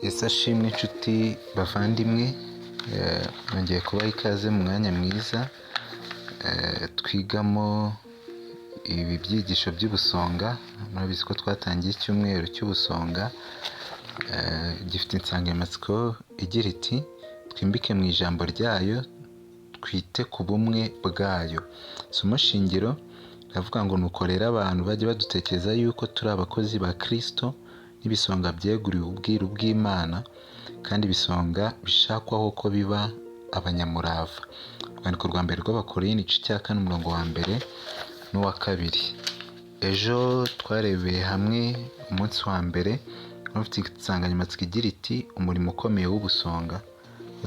Yesu ashimwe inshuti bavandimwe, nongeye kubaha ikaze mu mwanya mwiza twigamo ibi byigisho by'ubusonga. Murabizi ko twatangiye icyumweru cy'ubusonga, gifite insanganyamatsiko igira iti twimbike mu ijambo ryayo, twite ku bumwe bwayo. Isomo shingiro ravuga ngo nuko rero abantu bajye badutekereza yuko turi abakozi ba Kristo n'ibisonga byeguriwe ubwiru bw'Imana, kandi ibisonga bishakwaho ko biba abanyamurava. Urwandiko rwa mbere rw'Abakorinto igice cya 4 umurongo wa mbere n'uwa 2. Ejo twarebeye hamwe umunsi wa mbere ufite insanganyamatsiko igira iti umurimo ukomeye w'ubusonga.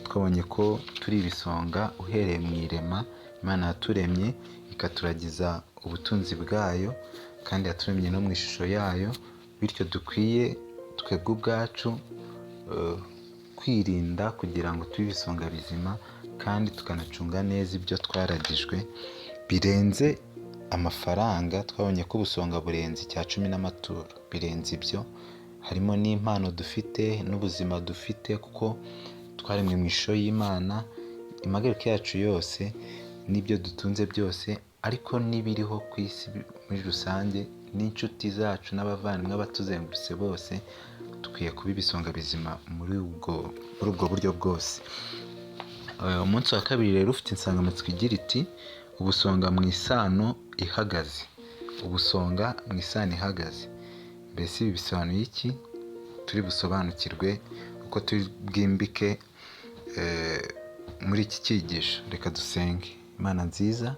Twabonye ko turi ibisonga uhereye mu irema. Imana yaturemye ikaturagiza ubutunzi bwayo, kandi yaturemye no mu ishusho yayo, bityo dukwiye twebwe ubwacu kwirinda kugira ngo tube ibisonga bizima, kandi tukanacunga neza ibyo twaragijwe birenze amafaranga. Twabonye ko ubusonga burenze icya 10 n'amaturo, birenze ibyo. Harimo n'impano dufite n'ubuzima dufite, kuko twaremwe mu ishusho y'Imana. Impagarike yacu yose n'ibyo dutunze byose, ariko n'ibiriho ku isi muri rusange, n'inshuti zacu n'abavandimwe abatuzengurutse bose, dukwiye kuba ibisonga bizima muri ubwo buryo bwose. Umunsi wa kabiri rero ufite insanganyamatsiko igira iti ubusonga mu isano ihagaze. Ubusonga mu isano ihagaze. Mbese ibi bisobanuye iki? Turi busobanukirwe uko turi bwimbike muri iki cyigisho. Reka dusenge. Imana nziza,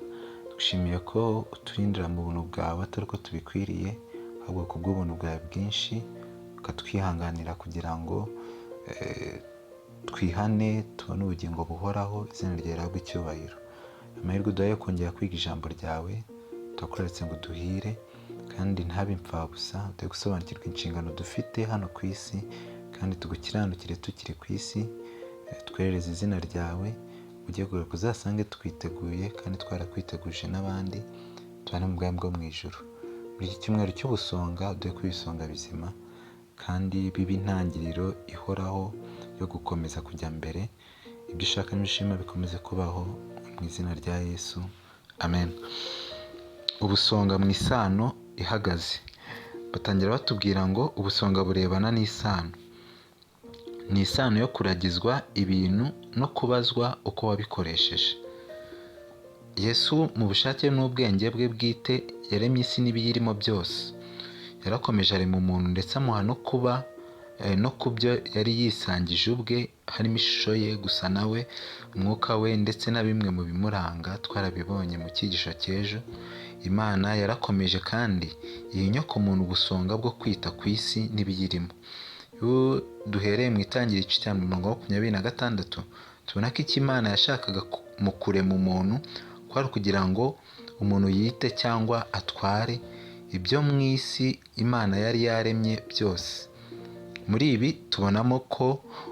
dushimiye ko uturindira mu buntu bwawe atari ko tubikwiriye, ahubwo ku bw'ubuntu bwawe bwinshi ukatwihanganira kugira ngo twihane tubone ubugingo buhoraho. Izina ryawe rihabwe icyubahiro. Amahirwe uduhaye kongera kwiga ijambo ryawe, turakuretse ngo duhire kandi ntabe impfabusa, duhe gusobanukirwa inshingano dufite hano ku isi, kandi tugukiranukire tukiri ku isi. Twerereze izina ryawe, ugiye kuzasange twiteguye kandi twarakwiteguje n'abandi, tubane mu bwami bwo mu ijuru. Muri iki cyumweru cy'ubusonga duhe kuba ibisonga bizima, kandi bibe intangiriro ihoraho yo gukomeza kujya mbere. Ibyo ushaka n'ibishima bikomeze kubaho mu izina rya Yesu, amen. Ubusonga mu isano ihagaze. Batangira batubwira ngo ubusonga burebana n'isano. Ni isano yo kuragizwa ibintu no kubazwa uko wabikoresheje. Yesu mu bushake n'ubwenge bwe bwite yaremye isi n'ibiyirimo byose. Yarakomeje arema umuntu ndetse amuha no kuba no kubyo yari yisangije ubwe, harimo ishusho ye, gusa nawe, umwuka we, ndetse na bimwe mu bimuranga twarabibonye mu cyigisho cy'ejo. Imana yarakomeje kandi iyi nyoko muntu ubusonga bwo kwita ku isi n'ibiyirimo. Duhereye mu itangira igice cya 26, tubona ko icyo Imana yashakaga mu kurema umuntu kwari kugira ngo umuntu yite cyangwa atware ibyo mu isi Imana yari yaremye byose. Muri ibi tubonamo ko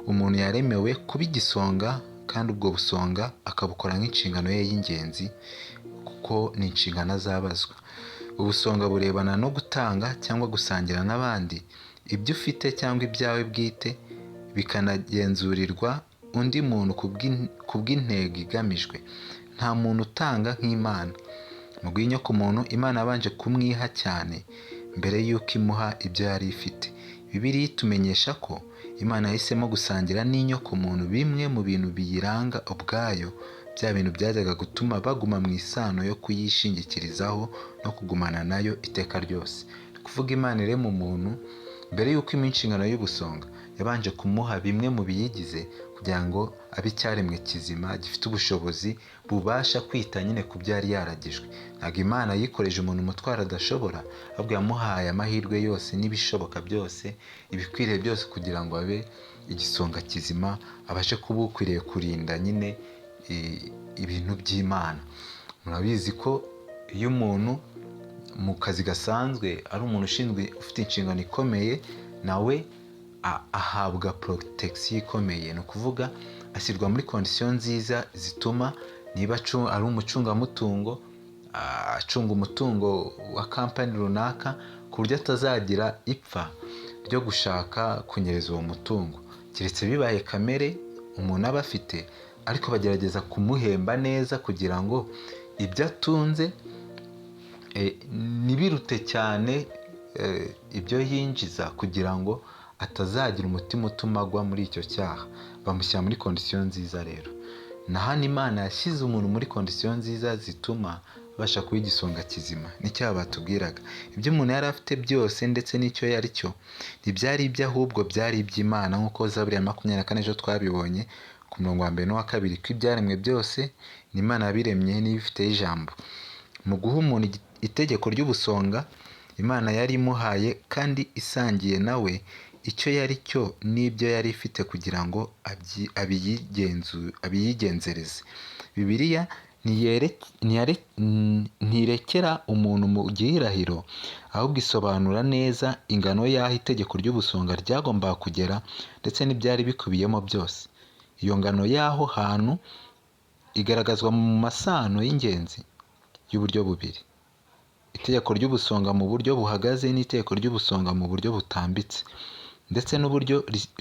umuntu yaremewe kuba igisonga, kandi ubwo busonga akabukora nk'inshingano ye y'ingenzi, kuko ni inshingano azabazwa. Ubusonga burebana no gutanga cyangwa gusangira n'abandi ibyo ufite cyangwa ibyawe bwite, bikanagenzurirwa undi muntu ku bw'intego igamijwe. Nta muntu utanga nk'Imana. Mu bw'inyoko muntu, Imana yabanje kumwiha cyane mbere y'uko imuha ibyo yari ifite. Bibiliya itumenyesha ko Imana yahisemo gusangira n'inyoko muntu bimwe mu bintu biyiranga ubwayo, bya bintu byajyaga gutuma baguma mu isano yo kuyishingikirizaho no kugumana nayo iteka ryose. Kuvuga Imana irema umuntu, mbere y'uko ima inshingano y'ubusonga, yabanje kumuha bimwe mu biyigize kugira ngo abe icyaremwe kizima gifite ubushobozi bubasha kwita nyine ku byo yari yaragijwe. Ntabwo Imana yikoreje umuntu umutwaro adashobora, ahubwo yamuhaye amahirwe yose n'ibishoboka byose, ibikwiriye byose kugira ngo abe igisonga kizima, abashe kuba ukwiriye kurinda nyine ibintu by'Imana. Murabizi ko iyo umuntu mu kazi gasanzwe ari umuntu ufite inshingano ikomeye, nawe ahabwa protection ikomeye. Ni ukuvuga ashyirwa muri condition nziza zituma niba ari umucungamutungo, acunga umutungo wa kampani runaka, ku buryo atazagira ipfa ryo gushaka kunyereza uwo mutungo. keretse bibaye kamere umuntu aba afite, ariko bagerageza kumuhemba neza kugira ngo ibyo atunze ntibirute cyane ibyo yinjiza, kugira ngo atazagira umutima utuma agwa muri icyo cyaha. Bamushyira muri kondisiyo nziza rero. Na hano Imana yashyize umuntu muri kondisiyo nziza zituma abasha kuba igisonga kizima. N'icyaha batubwiraga, ibyo umuntu yari afite byose ndetse n'icyo yari cyo ntibyari ibye, ahubwo byari iby'Imana, nk'uko Zaburi ya 24 ejo twabibonye ku murongo wa 1 n'uwa 2 ko ibyaremwe byose ni Imana yabiremye n'ibifiteho ijambo. Mu guha umuntu itegeko ry'ubusonga, Imana yari imuhaye kandi isangiye nawe icyo yari cyo n'ibyo yari ifite kugira ngo abiyigenzereze. Bibiliya ntirekera umuntu mu gihirahiro, ahubwo isobanura neza ingano y'aho itegeko ry'ubusonga ryagombaga kugera ndetse n'ibyari bikubiyemo byose. Iyo ngano y'aho hantu igaragazwa mu masano y'ingenzi y'uburyo bubiri: itegeko ry'ubusonga mu buryo buhagaze n'itegeko ry'ubusonga mu buryo butambitse, ndetse n'uburyo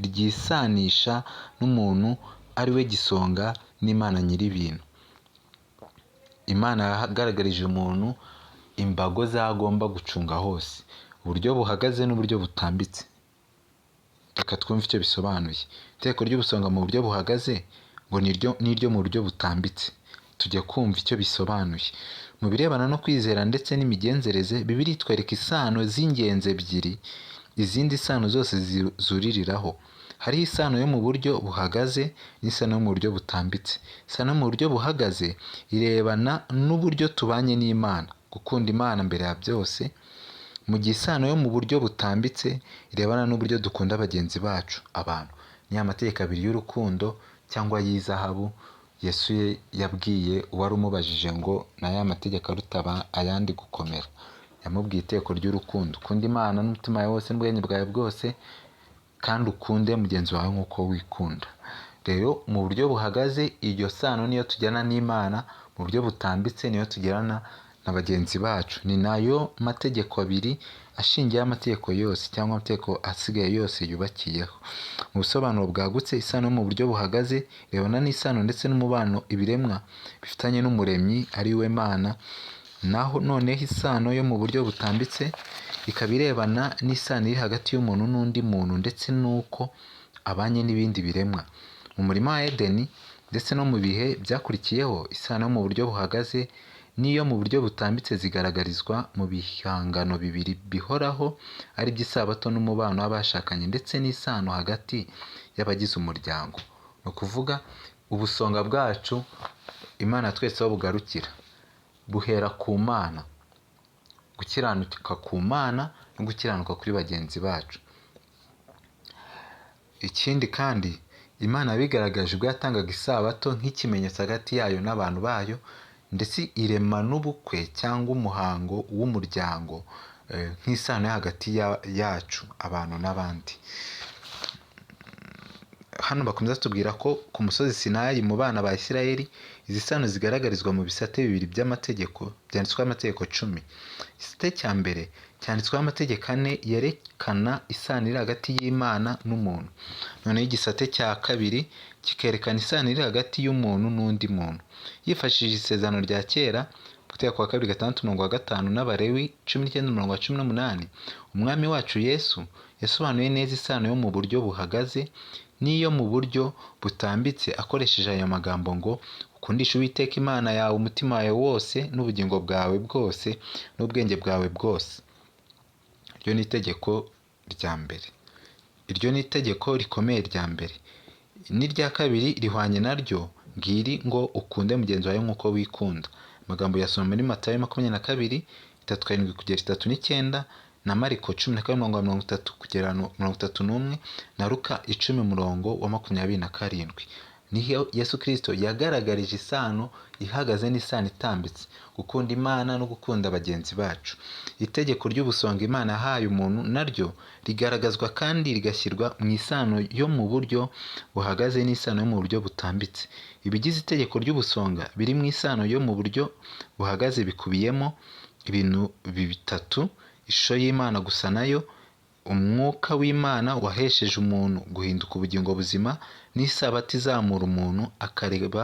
ryisanisha n'umuntu ari we gisonga n'Imana nyir'ibintu. Imana yagaragarije umuntu imbago zagomba gucunga hose, uburyo buhagaze n'uburyo butambitse. Reka twumve icyo bisobanuye. Itegeko ry'ubusonga mu buryo buhagaze ngo n'iryo mu buryo butambitse. Tujya kumva icyo bisobanuye. Mu birebana no kwizera ndetse n'imigenzereze, Bibiliya itwereka isano z'ingenzi ebyiri izindi sano zose zuririraho. Hariho isano yo mu buryo buhagaze n'isano yo mu buryo butambitse. Isano yo mu buryo buhagaze irebana n'uburyo tubanye n'Imana, gukunda Imana mbere ya byose, mu gihe isano yo mu buryo butambitse irebana n'uburyo dukunda bagenzi bacu, abantu. Ni amategeko abiri y'urukundo cyangwa y'izahabu Yesu yabwiye uwari umubajije ngo ni aya mategeko aruta ayandi gukomera. Yamubwiye itegeko ry'urukundo: ukunda Imana n'umutima wawe wose n'ubwenge bwawe bwose, kandi ukunde mugenzi wawe nk'uko wikunda. Rero mu buryo buhagaze iryo sano niyo tujyana n'Imana, mu buryo butambitse niyo tugirana na bagenzi bacu. Ni nayo mategeko abiri ashingiyeho amategeko yose, cyangwa amategeko asigaye yose yubakiyeho. Mu busobanuro bwagutse, isano yo mu buryo buhagaze irebana n'isano ndetse n'umubano ibiremwa bifitanye n'Umuremyi ari we Mana. Naho noneho isano yo mu buryo butambitse ikaba irebana n'isano iri hagati y'umuntu n'undi muntu ndetse n'uko abanye n'ibindi biremwa. Mu murima wa Edeni ndetse no mu bihe byakurikiyeho, isano yo mu buryo buhagaze n'iyo mu buryo butambitse zigaragarizwa mu bihangano bibiri bihoraho, ari by'isabato n'umubano w'abashakanye, ndetse n'isano hagati y'abagize umuryango. Ni ukuvuga ubusonga bwacu Imana twese aho bugarukira buhera ku Mana, gukiranuka ku Mana no gukiranuka kuri bagenzi bacu. Ikindi kandi Imana yabigaragaje ubwo yatangaga isabato nk'ikimenyetso hagati yayo n'abantu bayo, ndetse irema n'ubukwe cyangwa umuhango w'umuryango nk'isano yo hagati yacu abantu n'abandi. Hano bakomeza tubwira ko ku musozi Sinayi mu bana ba Isirayeli izi sano zigaragarizwa mu bisate bibiri by'amategeko byanditsweho amategeko 10. Igisate cya mbere cyanditsweho amategeko 4 yerekana isano iri hagati y'Imana n'umuntu. Noneho igisate cya kabiri kikerekana isano iri hagati y'umuntu n'undi muntu. Yifashishije isezerano rya kera, Gutegeka kwa 2:6-5 n'Abalewi 19:18, Umwami wacu Yesu yasobanuye neza isano yo mu buryo buhagaze n'iyo mu buryo butambitse akoresheje aya magambo ngo: ukundishe Uwiteka Imana yawe umutima wawe wose n'ubugingo bwawe bwose n'ubwenge bwawe bwose. Iryo ni itegeko rya mbere. Iryo ni itegeko rikomeye rya mbere. N'irya kabiri rihwanye naryo ngiri ngo: ukunde mugenzi wawe nk'uko wikunda. Amagambo yasoma muri Matayo 22:7-39 na Mariko 12:30-31 na Luka 10:27. Niho Yesu Kristo yagaragarije isano ihagaze n'isano itambitse, gukunda Imana no gukunda bagenzi bacu. Itegeko ry'ubusonga Imana yahaye umuntu naryo rigaragazwa kandi rigashyirwa mu isano yo mu buryo buhagaze n'isano yo mu buryo butambitse. Ibigize itegeko ry'ubusonga biri mu isano yo mu buryo buhagaze bikubiyemo ibintu bitatu: ishusho y'Imana gusa nayo, umwuka w'Imana wahesheje umuntu guhinduka ubugingo buzima, n'isabato izamura umuntu akareba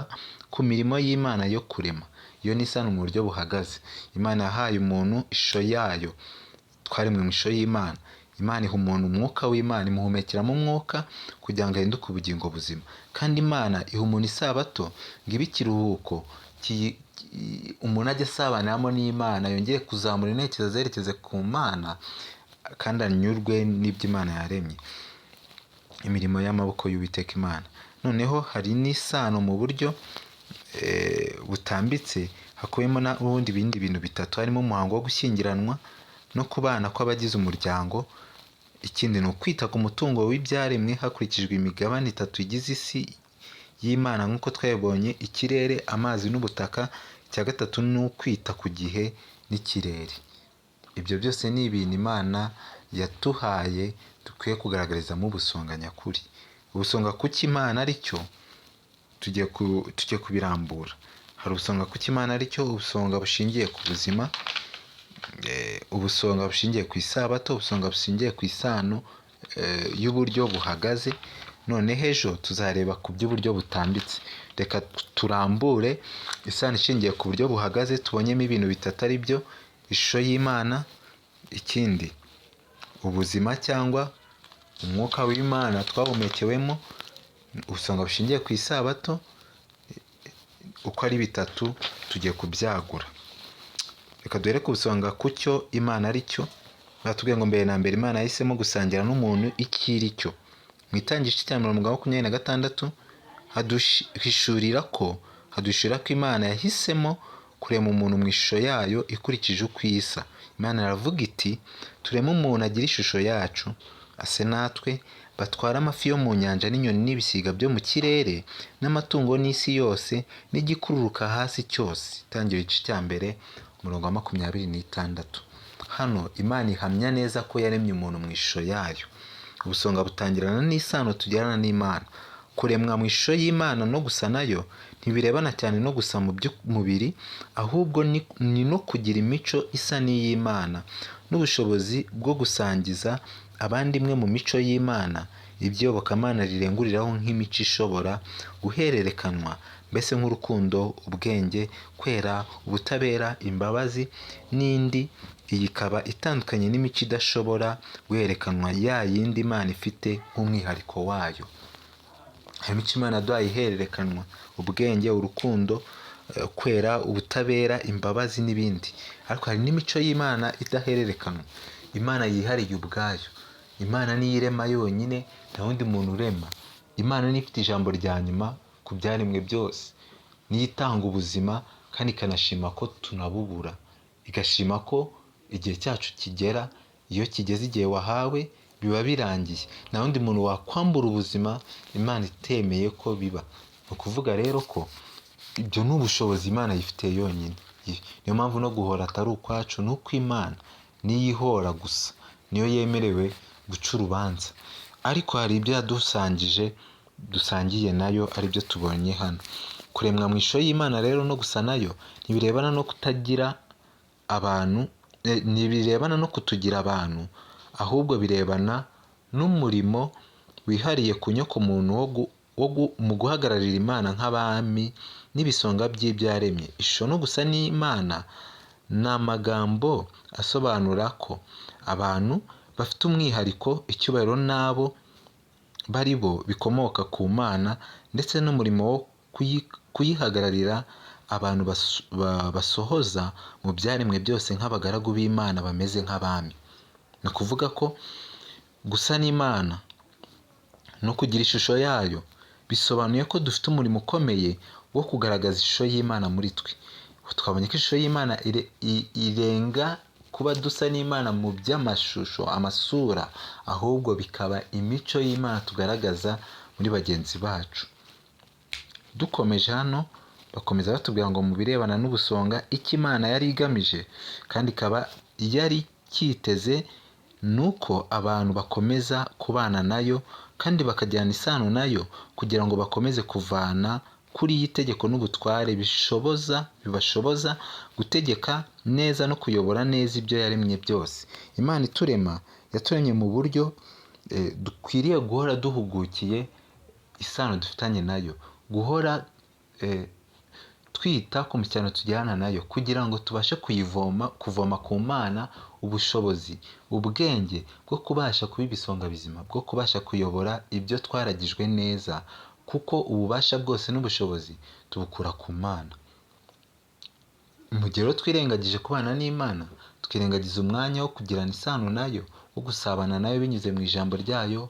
ku mirimo y'Imana yo kurema. Iyo ni isano mu buryo buhagaze. Imana yahaye umuntu ishusho yayo, twaremwe mu ishusho y'Imana. Imana iha umuntu umwuka w'Imana, imuhumekeramo umwuka kugira ngo ahinduke ubugingo buzima. Kandi Imana iha umuntu isabato ngo ibe ikiruhuko umuntu ajya asabaniramo n'Imana, yongere kuzamura intekerezo zerekeze ku Mana, kandi anyurwe n'ibyo Imana yaremye, imirimo y'amaboko y'Uwiteka Imana. Noneho hari n'isano mu buryo butambitse, hakubiyemo n'ubundi bindi bintu bitatu, harimo umuhango wo gushyingiranwa no kubana kw'abagize umuryango. Ikindi ni ukwita ku mutungo w'ibyaremwe hakurikijwe imigabane itatu igize isi y'Imana nk'uko twabibonye: ikirere, amazi n'ubutaka. Icya gatatu ni ukwita ku gihe n'ikirere. Ibyo byose ni ibintu Imana yatuhaye dukwiye kugaragarizamo ubusonga nyakuri. Ubusonga kuki Imana ari cyo tujye kubirambura. Hari ubusonga kuki Imana ari cyo: ubusonga bushingiye ku buzima, ubusonga bushingiye ku isabato, ubusonga bushingiye ku isano y'uburyo buhagaze. Noneho ejo tuzareba ku by'uburyo butambitse. Reka turambure isano ishingiye ku buryo buhagaze, tubonyemo ibintu bitatu ari byo: ishusho y'Imana, ikindi ubuzima cyangwa umwuka w'Imana twahumekewemo, ubusonga bushingiye ku isabato. Uko ari bitatu tugiye kubyagura. Reka duhere ku busonga ku cyo Imana ari cyo. Batubwiye ngo mbere na mbere Imana yahisemo gusangira n'umuntu icyo iri cyo. Mu Itangiriro igice cya 26 haduhishurira ko Imana yahisemo kurema umuntu mu ishusho yayo ikurikije uko isa. Imana iravuga iti: tureme umuntu agira ishusho yacu, ase natwe, batware amafi yo mu nyanja n'inyoni n'ibisiga byo mu kirere n'amatungo n'isi yose n'igikururuka hasi cyose. Itangiriro igice cya 1:26. Hano Imana ihamya neza ko yaremye umuntu mu ishusho yayo. Ubusonga butangirana n'isano tugirana n'Imana. Kuremwa mu ishusho y'Imana no gusa nayo ntibirebana cyane no gusa mu by'umubiri, ahubwo ni no kugira imico isa n'iy'Imana n'ubushobozi bwo gusangiza abandi imwe mu mico y'Imana. Iby'iyobokamana rirenguriraho nk'imico ishobora guhererekanwa, mbese nk'urukundo, ubwenge, kwera, ubutabera, imbabazi n'indi. Iyi ikaba itandukanye n'imico idashobora guhererekanwa, ya yindi Imana ifite nk'umwihariko wayo. Hari imico Imana yaduhaye ihererekanwa: ubwenge, urukundo, kwera, ubutabera, imbabazi n'ibindi. Ariko hari n'imico y'Imana idahererekanwa, Imana yihariye ubwayo. Imana niyo irema yonyine, nta wundi muntu urema. Imana niyo ifite ijambo rya nyuma ku byaremwe byose. Niyo itanga ubuzima kandi ikanashima ko tunabubura, igashima ko igihe cyacu kigera. Iyo kigeze igihe wahawe biba birangiye. Nta wundi muntu wakwambura ubuzima Imana itemeye ko biba. Ni ukuvuga rero ko ibyo ni ubushobozi Imana yifitiye yonyine. Niyo mpamvu no guhora atari ukwacu, ni ukw'Imana. Niyo ihora gusa, niyo yemerewe guca urubanza. Ariko hari ibyo dusangiye nayo, ari byo tubonye hano. Kuremwa mu ishusho y'Imana rero no gusa nayo ntibirebana no kutugira abantu, ahubwo birebana n'umurimo wihariye ku nyokomuntu mu guhagararira Imana nk'abami n'ibisonga by'ibyaremye. Ishusho no gusa n'Imana ni amagambo asobanura ko abantu bafite umwihariko, icyubahiro n'abo bari bo bikomoka ku Mana, ndetse n'umurimo wo kuyihagararira abantu basohoza mu byaremwe byose nk'abagaragu b'Imana bameze nk'abami. Ni ukuvuga ko gusa n'Imana no kugira ishusho yayo bisobanuye ko dufite umurimo ukomeye wo kugaragaza ishusho y'Imana muri twe. Twabonye ko ishusho y'Imana irenga kuba dusa n'Imana mu by'amashusho, amasura, ahubwo bikaba imico y'Imana tugaragaza muri bagenzi bacu. Dukomeje hano bakomeza batubwira ngo mu birebana n'ubusonga icyo Imana yari igamije kandi ikaba yari cyiteze ni uko abantu bakomeza kubana nayo kandi bakajyana isano nayo, kugira ngo bakomeze kuvana kuri iyi tegeko n'ubutware bibashoboza gutegeka neza no kuyobora neza ibyo yaremye byose. Imana iturema yaturemye mu buryo dukwiriye guhora duhugukiye isano dufitanye nayo, guhora twita ku mishyikirano tugirana nayo kugira ngo tubashe kuvoma ku Mana ubushobozi, ubwenge bwo kubasha kuba ibisonga bizima, bwo kubasha kuyobora ibyo twaragijwe neza, kuko ububasha bwose n'ubushobozi tubukura ku Mana. Mu gihe rero twirengagije kubana n'Imana, twirengagiza umwanya wo kugirana isano nayo, wo gusabana nayo binyuze mu ijambo ryayo,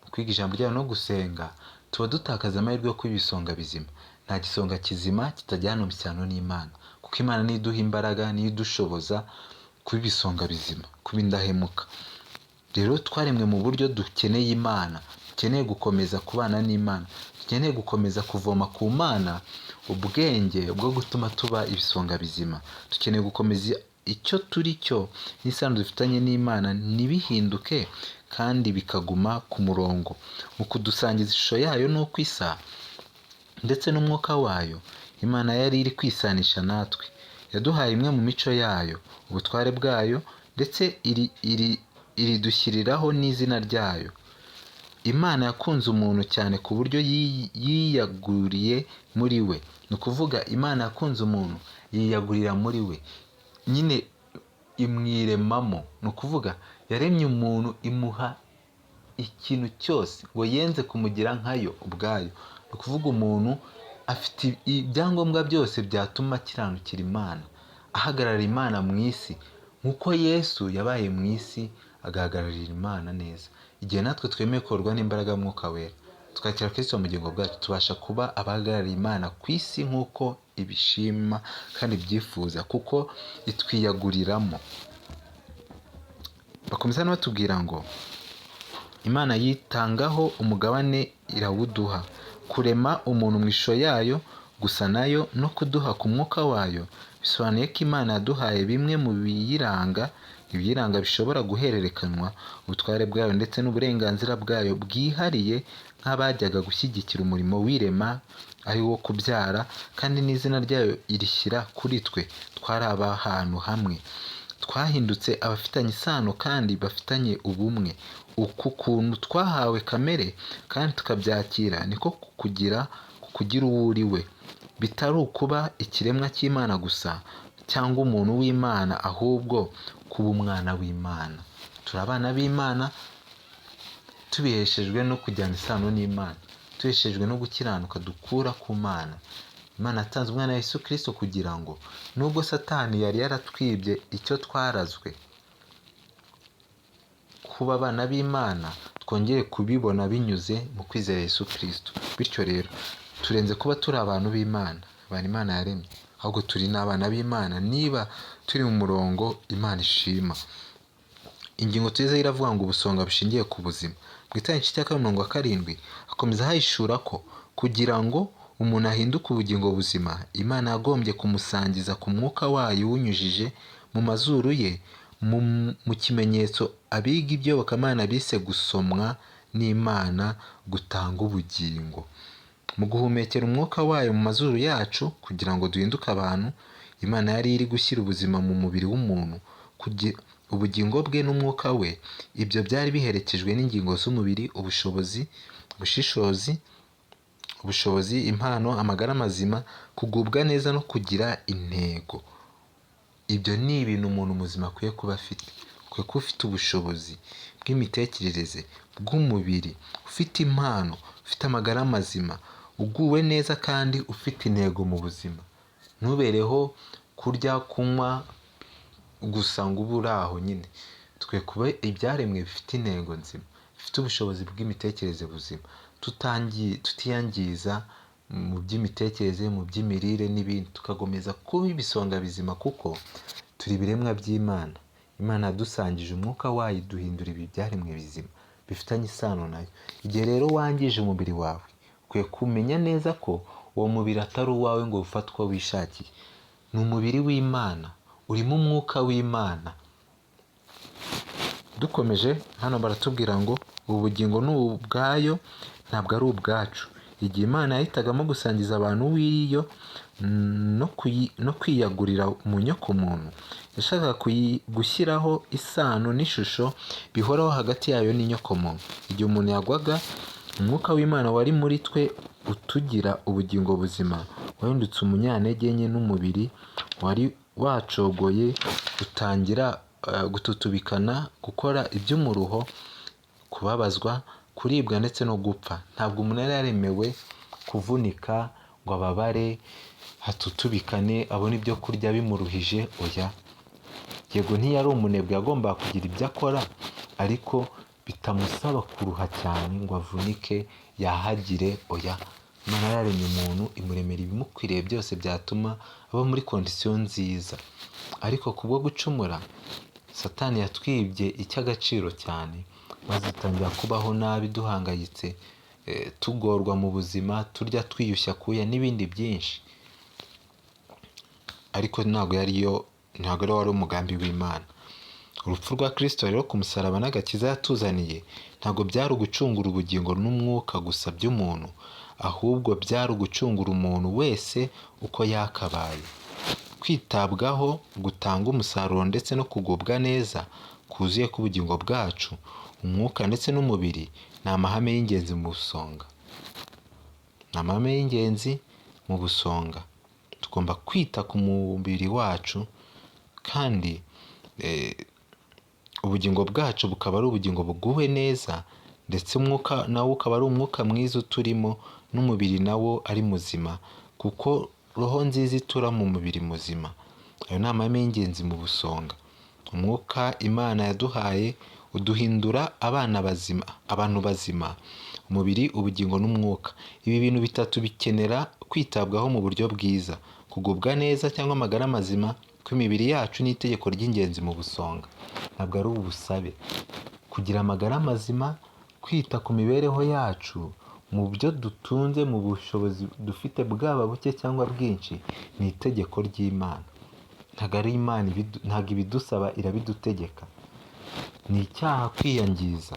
mu kwiga ijambo ryayo no gusenga, tuba dutakaza amahirwe yo kuba ibisonga bizima. Nta gisonga kizima kitajyana umushyikirano n'Imana, kuko Imana niyo iduha imbaraga, niyo idushoboza kuba ibisonga bizima, kuba indahemuka. Rero twaremwe mu buryo dukeneye Imana, dukeneye gukomeza kubana n'Imana, dukeneye gukomeza kuvoma ku Mana ubwenge bwo gutuma tuba ibisonga bizima. Dukeneye gukomeza icyo turi cyo n'isano dufitanye n'Imana ntibihinduke kandi bikaguma ku murongo. Mu kudusangiza ishusho yayo n'uko isa ndetse n'umwuka wayo, Imana yari iri kwisanisha natwe. Yaduhaye imwe mu mico yayo, ubutware bwayo, ndetse iridushyiriraho n'izina ryayo. Imana yakunze umuntu cyane ku buryo yiyaguriye muri we. Ni ukuvuga Imana yakunze umuntu yiyagurira muri we, nyine imwiremamo. Ni ukuvuga yaremye umuntu imuha ikintu cyose ngo yenze kumugira nkayo ubwayo. Ni ukuvuga umuntu afite ibyangombwa byose byatuma akiranukira Imana, ahagarara Imana mu isi, nk'uko Yesu yabaye mu isi agahagararira Imana neza. Igihe natwe twemeye kuyoborwa n'imbaraga y'Umwuka Wera, tukakira Kristo mu bugingo bwacu, tubasha kuba abahagarariye Imana ku isi nk'uko ibishima kandi ibyifuza, kuko itwiyaguriramo. Bakomeza no batubwira ngo Imana yitangaho umugabane irawuduha, kurema umuntu mu ishusho yayo, gusa nayo no kuduha ku mwuka wayo. Bisobanuye ko Imana yaduhaye bimwe mu biyiranga bishobora guhererekanywa, ubutware bwayo ndetse n'uburenganzira bwayo bwihariye nk'abajyaga gushyigikira umurimo w'irema ari wo kubyara, kandi n'izina ryayo irishyira kuri twe. Twari ahantu hamwe, twahindutse abafitanye isano kandi bafitanye ubumwe. Uku kuntu twahawe kamere kandi tukabyakira niko kukugira uwo uri we, bitari ukuba ikiremwa cy'Imana gusa cyangwa umuntu w'Imana, ahubwo kuba umwana w'Imana. Turi abana b'Imana tubiheshejwe no kujyana isano n'Imana, tubiheshejwe no gukiranuka dukura ku Mana. Imana yatanze umwana Yesu Kristo kugira ngo nubwo Satani yari yaratwibye icyo twarazwe, kuba abana b'Imana twongere kubibona binyuze mu kwizera Yesu Kristo. Bityo rero turenze kuba turi abantu b'Imana, abantu Imana yaremye, ahubwo turi n'abana b'Imana niba turi mu murongo Imana ishima. Ingingo tugezeho iravuga ngo ubusonga bushingiye ku buzima. Mu itangazo cya 7 akomeza ahishura ko kugira ngo umuntu ahinduke ubugingo buzima, Imana yagombye kumusangiza ku mwuka wayo iwunyujije mu mazuru ye, mu kimenyetso abiga iby'iyobokamana bise gusomwa n'Imana gutanga ubugingo. Mu guhumekera umwuka wayo mu mazuru yacu kugira ngo duhinduke abantu, Imana yari iri gushyira ubuzima mu mubiri w'umuntu, ubugingo bwe n'umwuka we. Ibyo byari biherekejwe n'ingingo z'umubiri, ubushobozi, impano, amagara mazima, kugubwa neza no kugira intego. Ibyo ni ibintu umuntu muzima akwiye kuba afite. Akwiye kuba ufite ubushobozi bw'imitekerereze, bw'umubiri, ufite impano, ufite amagara mazima, uguwe neza kandi ufite intego mu buzima. Ntubereho kurya, kunywa gusa ngo ube uri aho nyine. Twe kuba ibyaremwe bifite intego nzima, bifite ubushobozi bw'imitekerereze buzima, tutiyangiza mu by'imitekerereze, mu by'imirire n'ibindi, tukagomeza kuba ibisonga bizima kuko turi ibiremwa by'Imana. Imana yadusangije umwuka wayo iduhindura ibi byaremwe bizima bifitanye isano nayo. Igihe rero wangije umubiri wawe, ukwiye kumenya neza ko uwo mubiri atari uwawe ngo ufatwe uko wishakiye. Ni umubiri w'Imana, urimo umwuka w'Imana. Dukomeje hano baratubwira ngo ubu bugingo ni ubwayo, ntabwo ari ubwacu. igihe Imana yahitagamo gusangiza abantu w'iriyo no kwiyagurira mu nyokomuntu, yashakaga gushyiraho isano n'ishusho bihoraho hagati yayo n'inyokomuntu. Igihe umuntu yagwaga, umwuka w'Imana wari muri twe utugira ubugingo buzima wahindutse umunyantege nke, n'umubiri wari wacogoye utangira gututubikana, gukora iby'umuruho, kubabazwa, kuribwa ndetse no gupfa. Ntabwo umuntu yari yaremewe kuvunika ngo ababare, hatutubikane, abone ibyo kurya bimuruhije. Oya, yego ntiyari umunebwe, yagombaga kugira ibyo akora ariko bitamusaba kuruha cyane ngo avunike yahagire. Oya, Imana yaremye umuntu, imuremera ibimukwiriye byose byatuma aba muri kondisiyo nziza. Ariko kubwo gucumura, Satani yatwibye icy'agaciro cyane, maze dutangira kubaho nabi, duhangayitse, tugorwa mu buzima, turya twiyushya kuya n'ibindi byinshi. Ariko ntabwo ari wari umugambi w'Imana. Urupfu rwa Kristo rero ku musaraba n'agakiza yatuzaniye ntabwo byari ugucungura ubugingo n'umwuka gusa by'umuntu, ahubwo byari ugucungura umuntu wese uko yakabaye. Kwitabwaho, gutanga umusaruro ndetse no kugubwa neza kuzuye k'ubugingo bwacu, umwuka ndetse n'umubiri ni amahame y'ingenzi mu busonga. Ni amahame y'ingenzi mu busonga. Tugomba kwita ku mubiri wacu, kandi ubugingo bwacu bukaba ari ubugingo buguwe neza, ndetse umwuka nawo ukaba ari umwuka mwiza uturimo, n'umubiri nawo ari muzima, kuko roho nziza itura mu mubiri muzima. Ayo ni amahame y'ingenzi mu busonga. Umwuka Imana yaduhaye uduhindura abantu bazima, umubiri, ubugingo n'umwuka. Ibi bintu bitatu bikenera kwitabwaho mu buryo bwiza. Kugubwa neza cyangwa amagara mazima kw'imibiri yacu ni itegeko ry'ingenzi mu busonga, ntabwo ari ubusabe. Kugira amagara mazima, kwita ku mibereho yacu mu byo dutunze, mu bushobozi dufite bwaba buke cyangwa bwinshi, ni itegeko ry'Imana. Ntabwo ari Imana ntabwo ibidusaba, irabidutegeka. Ni icyaha kwiyangiza,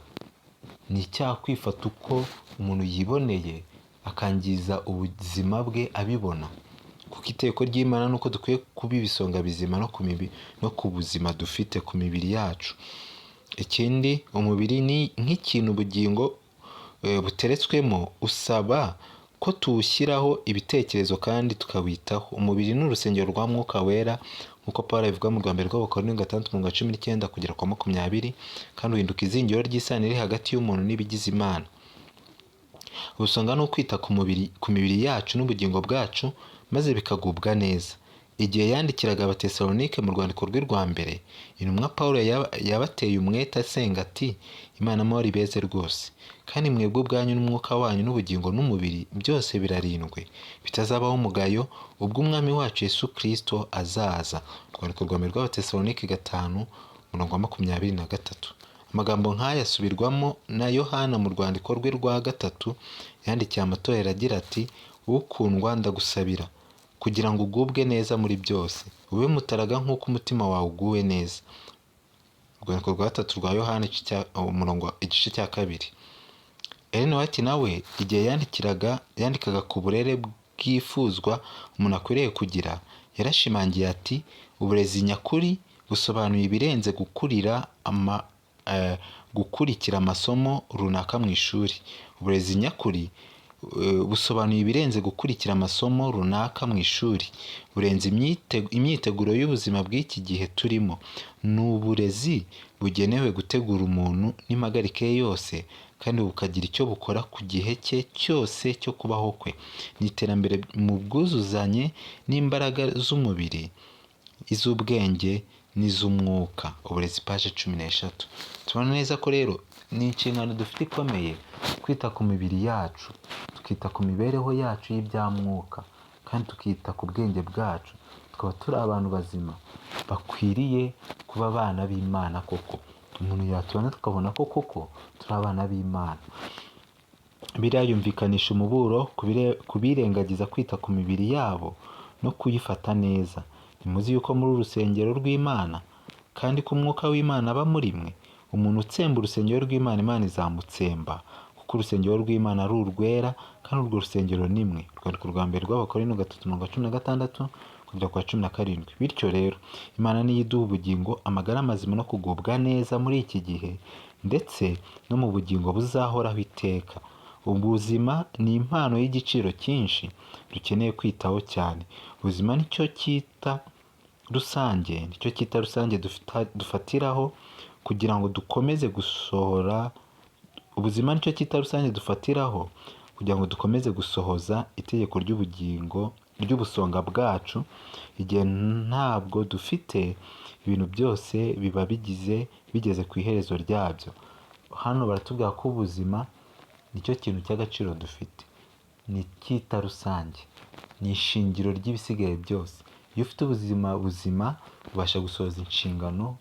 ni icyaha kwifata uko umuntu yiboneye, akangiza ubuzima bwe abibona, kuko itegeko ry'Imana ni uko dukwiye kuba ibisonga bizima no ku buzima dufite ku mibiri yacu. Ikindi, umubiri ni nk'ikintu ubugingo buteretswemo, usaba ko tuwushyiraho ibitekerezo kandi tukawitaho. Umubiri ni urusengero rwa Mwuka Wera, nk'uko Pawulo abivuga mu rwa mbere rw'Abakorinto 6:19-20, kandi uhinduka izingiro ry'isano iri hagati y'umuntu n'ibigize Imana. Ubusonga ni ukwita ku mibiri yacu n'ubugingo bwacu, maze bikagubwa neza. Igihe yandikiraga Abatesalonike mu rwandiko rwe rwa mbere, intumwa Pawulo yabateye umwete asenga ati, Imana amahoro ibeze rwose, kandi mwebwe ubwanyu n'umwuka wanyu n'ubugingo n'umubiri byose birarindwe, bitazabaho umugayo ubwo umwami wacu Yesu Kristo azaza. Urwandiko rwa mbere rw'Abatesalonike 5:23. Amagambo nk'aya asubirwamo na Yohana mu rwandiko rwe rwa 3 yandikiye amatorero agira ati, ukundwa ndagusabira kugira ngo ugubwe neza muri byose, ube mutaraga nk'uko umutima wawe uguwe neza. Urwandiko rwa 3 rwa Yohana igice cya 2. Ellen White nawe igihe yandikaga ku burere bwifuzwa umuntu akwiriye kugira, yarashimangiye ati, uburezi nyakuri busobanuye ibirenze gukurikira amasomo runaka mu ishuri. Uburezi nyakuri busobanuye ibirenze gukurikira amasomo runaka mu ishuri, burenze imyiteguro y'ubuzima bw'iki gihe turimo. Ni uburezi bugenewe gutegura umuntu n'impagarike ye yose, kandi bukagira icyo bukora ku gihe cye cyose cyo kubaho kwe. Ni iterambere mu bwuzuzanye n'imbaraga z'umubiri, iz'ubwenge n'iz'umwuka. Uburezi, paje 13. Tubona neza ko rero ni inshingano dufite ikomeye kwita ku mibiri yacu, tukita ku mibereho yacu y'ibyamwuka, kandi tukita ku bwenge bwacu, tukaba turi abantu bazima bakwiriye kuba abana b'Imana koko. Umuntu yatubona tukabona ko koko turi abana b'Imana. Biriya yumvikanisha umuburo ku birengagiza kwita ku mibiri yabo no kuyifata neza. Nimuzi yuko muri urusengero rw'Imana, kandi ko umwuka w'Imana aba muri mwe. Umuntu utsemba urusengero rw'Imana, Imana izamutsemba, kuko kuko urusengero rw'Imana ari urwera kandi urwo rusengero ni imwe. Urwandiko rwa mbere rw'Abakorinto 3:16 kugera kwa 17. Bityo rero Imana niyo iduha ubugingo, amagara mazima no kugubwa neza muri iki gihe ndetse no mu bugingo buzahoraho iteka. Ubuzima ni impano y'igiciro cyinshi dukeneye kwitaho cyane. Ubuzima nicyo cyita rusange dufatiraho kugira ngo dukomeze gusohora itegeko ry'ubugingo ry'ubusonga bwacu. Igihe ntabwo dufite, ibintu byose biba bigeze ku iherezo ryabyo. Hano baratubwira ko ubuzima nicyo kintu cy'agaciro dufite, ni icyita rusange, ni ishingiro ry'ibisigaye byose. Iyo ufite ubuzima buzima ubasha gusohoza inshingano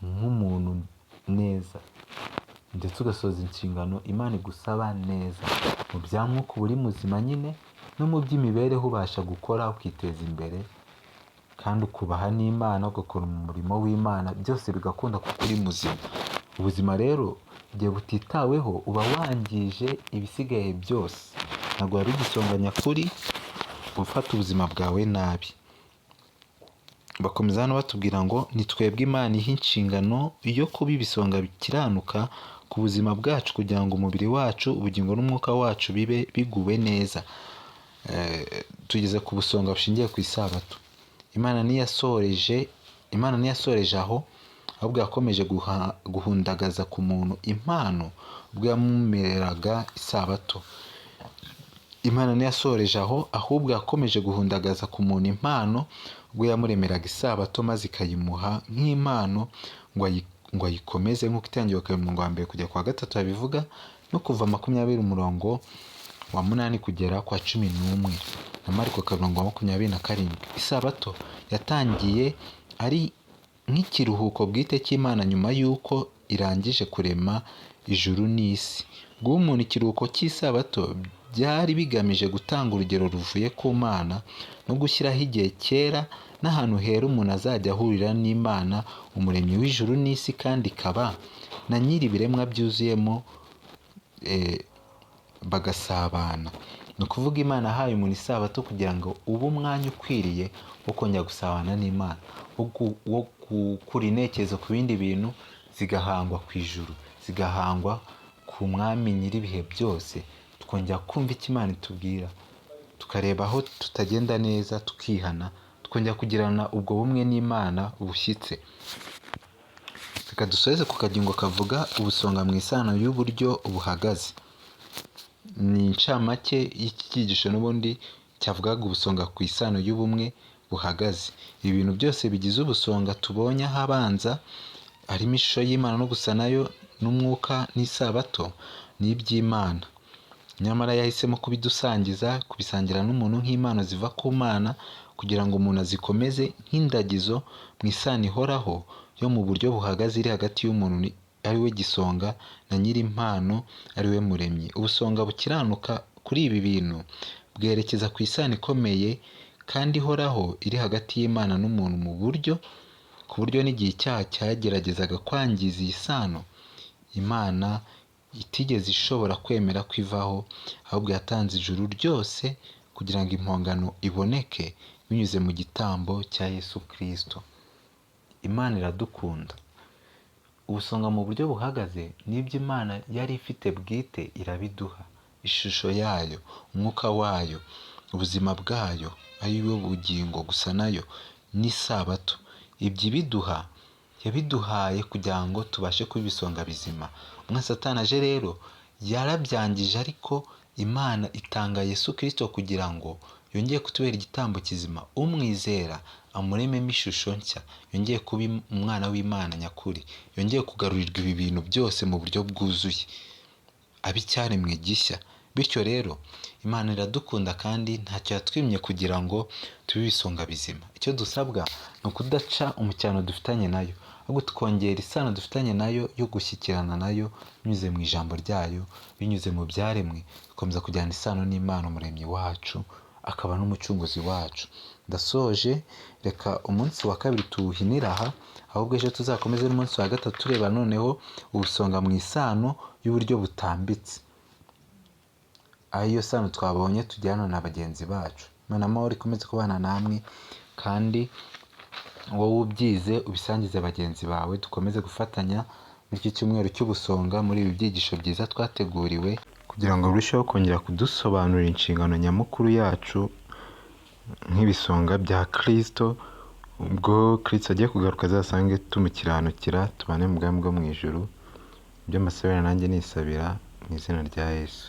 nk'umuntu neza, ndetse ugasohoza inshingano Imana igusaba neza. Mu bya mwuka uba uri muzima nyine, no mu by'imibereho ubasha gukora ukiteza imbere kandi ukubaha n'Imana, ugakora umurimo w'Imana, byose bigakunda kuko uri muzima. Ubuzima rero igihe butitaweho uba wangije ibisigaye byose. Ntabwo wari igisonga nyakuri ufata ubuzima bwawe nabi. Bakomeza hano batubwira ngo ni twebwe Imana iha inshingano yo kuba ibisonga bikiranuka ku buzima bwacu kugira ngo umubiri wacu, ubugingo n'umwuka wacu bibe biguwe neza. Tugeze ku busonga bushingiye ku isabato. Imana ntiyasoreje aho, ahubwo yakomeje guhundagaza ku muntu impano ubwo yamumereraga isabato. Imana ntiyasoreje aho, ahubwo yakomeje guhundagaza ku muntu impano ubwo yamuremeraga isabato, maze ikayimuha nk'impano ngo ayikomeze, nk'uko Itangiriro 1 kujya kwa 3 babivuga, no kuva 20:8 kugera kwa 11, na Mariko 27. Isabato yatangiye ari nk'ikiruhuko bwite cy'Imana nyuma y'uko irangije kurema ijuru n'isi. Guha umuntu ikiruhuko cy'isabato byari bigamije gutanga urugero ruvuye ku Mana no gushyiraho igihe cyera n'ahantu hera umuntu azajya ahurira n'Imana, umuremyi w'ijuru n'isi, kandi ikaba na nyiri ibiremwa byuzuyemo bagasabana. Ni ukuvuga Imana yahaye umuntu isabato kugira ngo ube umwanya ukwiriye wo kongera gusabana n'Imana, wo gukura intekerezo ku bindi bintu zigahangwa ku ijuru, zigahangwa ku mwami nyir'ibihe byose, tukongera kumva icyo Imana itubwira, tukareba aho tutagenda neza tukihana, tukongera kugirana ubwo bumwe n'Imana bushyitse. Reka dusoreze ku kagingo kavuga ubusonga mu isano y'uburyo buhagaze. Ni incamake y'iki cyigisho n'ubundi cyavugaga ubusonga ku isano y'ubumwe buhagaze. Ibi bintu byose bigize ubusonga tubonye aho abanza harimo ishusho y'Imana no gusa nayo, n'umwuka n'isabato ni iby'Imana. Nyamara yahisemo kubisangira n'umuntu nk'impano ziva ku Mana kugira ngo umuntu azikomeze nk'indagizo mu isano ihoraho yo mu buryo buhagaze iri hagati y'umuntu ari we gisonga na nyir'impano ari we muremyi. Ubusonga bukiranuka kuri ibi bintu bwerekeza ku isano ikomeye kandi ihoraho iri hagati y'Imana n'umuntu ku buryo n'igihe icyaha cyageragezaga kwangiza iyi sano, Imana itigeze ishobora kwemera ko ivaho, ahubwo yatanze ijuru ryose kugira ngo impongano iboneke binyuze mu gitambo cya Yesu Kristo. Imana iradukunda. Ubusonga mu buryo buhagaze n'ibyo Imana yari ifite bwite irabiduha. Ishusho yayo, umwuka wayo, ubuzima bwayo ari bwo bugingo gusa nayo n'isabato. Ibyo ibiduha yabiduhaye kugira ngo tubashe kuba ibisonga bizima. Satani aje rero yarabyangije, ariko Imana itanga Yesu Kristo kugira ngo yongeye kutubera igitambo kizima. Umwizera amurememo ishusho nshya, yongeye kuba umwana w'Imana nyakuri, yongeye kugarurirwa ibi bintu byose mu buryo bwuzuye, abe icyaremwe gishya. Bityo rero Imana iradukunda kandi ntacyo yatwimye kugira ngo tube ibisonga bizima. Icyo dusabwa ni ukudaca umucyano dufitanye nayo, ahubwo tukongera isano dufitanye nayo yo gushyikirana nayo binyuze mu ijambo ryayo, binyuze mu byaremwe, dukomeza kujyana isano n'Imana umuremyi wacu, akaba n'umucunguzi wacu. Ndasoje, reka umunsi wa kabiri tuwuhinire aha, ahubwo ejo tuzakomeze n'umunsi wa gatatu tureba noneho ubusonga mu isano y'uburyo butambitse. Ariyo sano twabonye tujyana na bagenzi bacu. Imana amahoro ikomeze kubana namwe, kandi wowe ubyize ubisangize bagenzi bawe, dukomeze gufatanya muri iki cyumweru cy'ubusonga, muri ibi byigisho byiza twateguriwe, kugira ngo birusheho kongera kudusobanurira inshingano nyamukuru yacu nk'ibisonga bya Kristo. Ubwo Kristo agiye kugaruka azasange tumukiranukira, tubane mu bwami bwo mu ijuru. Ibyo mbasabira nanjye nisabira mu izina rya Yesu.